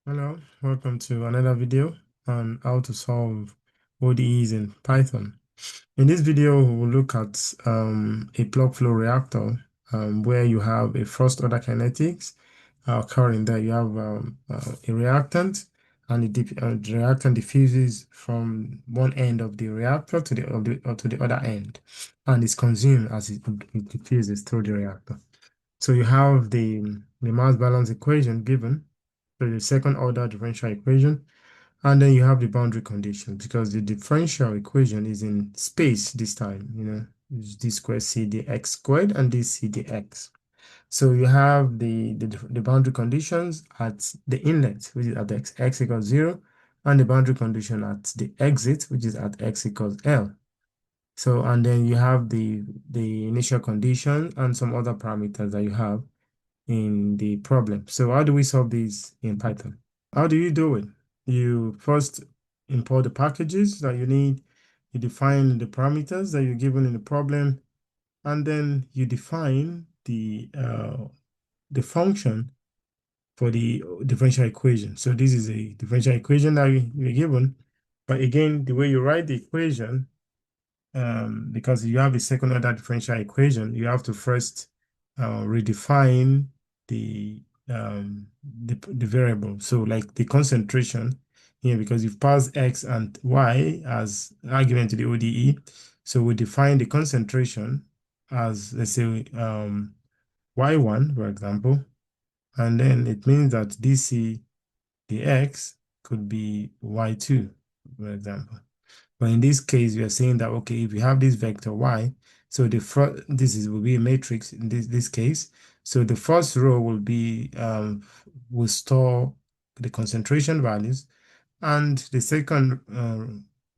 Hello, welcome to another video on how to solve ODEs in Python. In this video, we will look at a plug flow reactor where you have a first order kinetics occurring there. You have a reactant, and the reactant diffuses from one end of the reactor to the other end, and is consumed as it diffuses through the reactor. So you have the mass balance equation given, so the second order differential equation, and then you have the boundary condition because the differential equation is in space this time, it's d squared c dx squared and this c dx. So you have the boundary conditions at the inlet, which is at x equals 0, and the boundary condition at the exit, which is at x equals L. So, and then you have the initial condition and some other parameters that you have in the problem. So how do we solve these in Python? How do you do it? You first import the packages that you need, you define the parameters that you're given in the problem, and then you define the function for the differential equation. So this is a differential equation that you're given, but again, the way you write the equation, because you have a second order differential equation, you have to first redefine the, the variable. So like the concentration here, because you've passed x and y as argument to the ODE, so we define the concentration as, let's say, y1, for example, and then it means that dc dx could be y2, for example. But in this case, we are saying that, okay, if you have this vector y, so the first, will be a matrix in this case. So the first row will store the concentration values, and the second,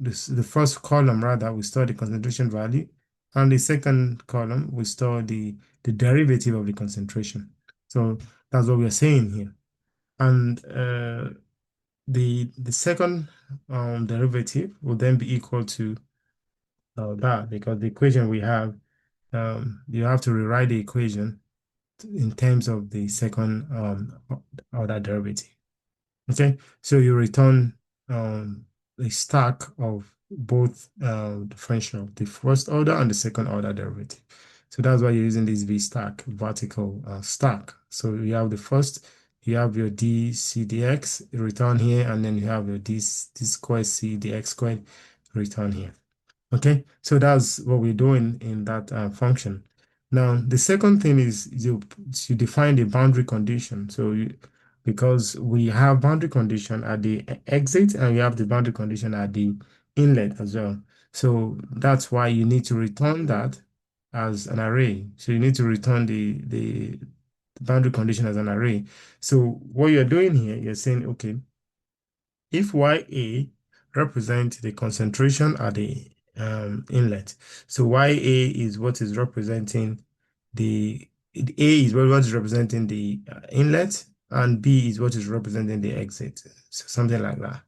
the first column rather will store the concentration value, and the second column will store the derivative of the concentration. So that's what we are saying here. And the second derivative will then be equal to that, because the equation we have, you have to rewrite the equation in terms of the second order derivative. Okay, so you return a stack of both differential, the first order and the second order derivative. So that's why you're using this V stack, vertical stack. So you have the first, you have your d c dx return here, and then you have your d squared c dx squared return here. Okay, so that's what we're doing in that function. Now, the second thing is you define the boundary condition. So because we have boundary condition at the exit and we have the boundary condition at the inlet as well. So that's why you need to return that as an array. So you need to return the boundary condition as an array. So what you're doing here, you're saying, okay, if YA represents the concentration at the inlet, so YA is what is representing A is what is representing the inlet, and B is what is representing the exit. So something like that.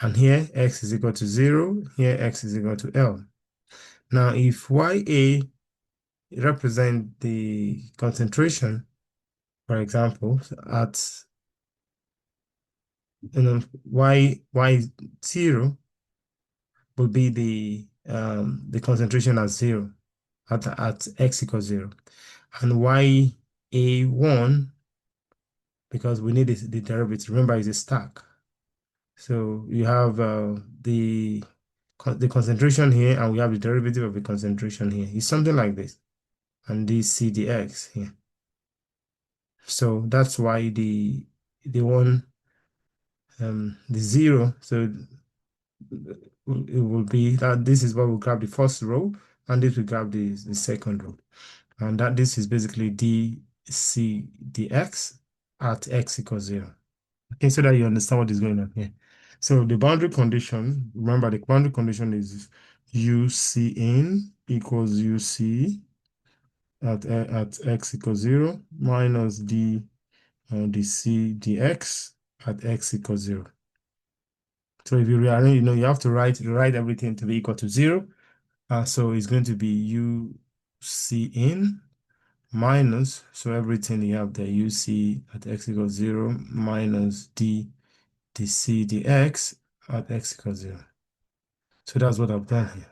And here X is equal to 0, here X is equal to L. Now, if YA represent the concentration, for example, at Y0 will be the concentration at 0 at x equals 0, and YA1, because we need the derivative, remember, is a stack. So you have the concentration here, and we have the derivative of the concentration here. It's something like this, and this CDX here. So that's why the one the 0, so it will be that this is what will grab the first row, and this will grab the second row, and that this is basically dc dx at x equals 0. Okay, so that you understand what is going on here. So the boundary condition, remember the boundary condition is UC in equals UC at x equals 0 minus dc dx at x equals 0. So if you rearrange, you have to write everything to be equal to 0. So it's going to be UC in minus, so everything you have there, UC at x equals 0 minus the C, the X at X equals 0. So that's what I've done here.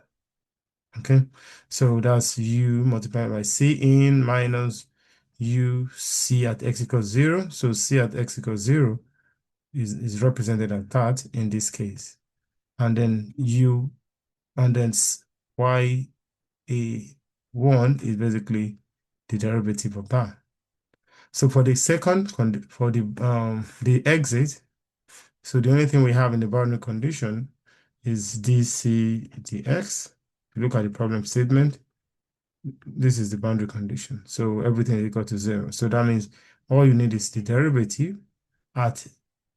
Okay, so that's U multiplied by C in minus U C at X equals 0. So C at X equals 0 is represented as that in this case. And then U, and then Y A1 is basically the derivative of that. So for the second, for the exit, so the only thing we have in the boundary condition is dc dx. If you look at the problem statement, this is the boundary condition. So everything is equal to 0. So that means all you need is the derivative at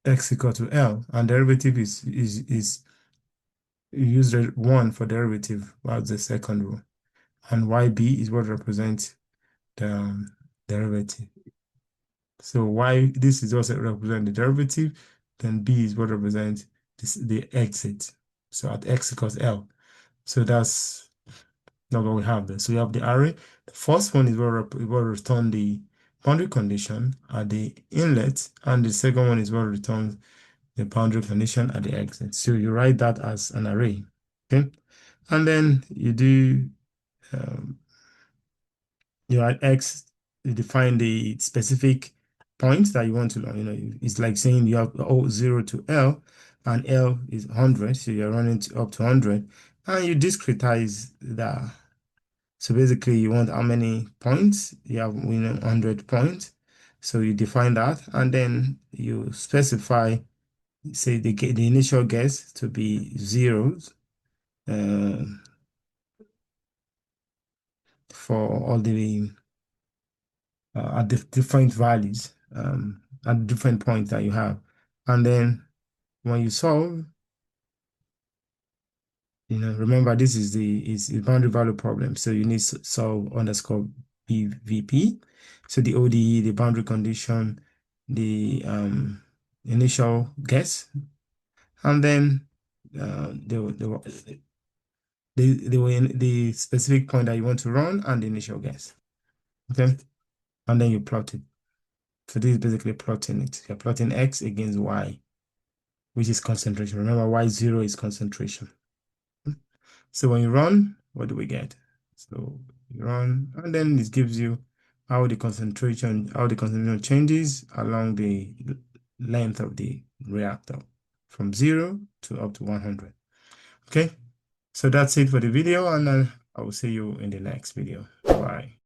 x equal to L, and derivative is you use 1 for derivative. That's the second rule. And YB is what represents the derivative. So Y, this is also represent the derivative, then B is what represents the exit. So at x equals L. So that's not what we have there. So we have the array. The first one is what return the boundary condition at the inlet, and the second one is what returns the boundary condition at the exit. So you write that as an array, okay? And then you do you add X, you define the specific points that you want to learn. It's like saying you have 0 to L, and L is 100, so you're running up to 100, and you discretize that. So basically, you want how many points? You have 100 points. So you define that, and then you specify, say, the initial guess to be zeros uh, for all the at the different values at different points that you have. And then when you solve, remember this is the boundary value problem. So you need to solve underscore BVP. So the ODE, the boundary condition, the initial guess, and then the specific point that you want to run and the initial guess. Okay, and then you plot it. So this is basically plotting it. You're plotting X against Y, which is concentration. Remember, Y0 is concentration. So when you run, what do we get? So you run, and then it gives you how the concentration changes along the length of the reactor from 0 to up to 100. Okay, so that's it for the video, and I will see you in the next video. Bye.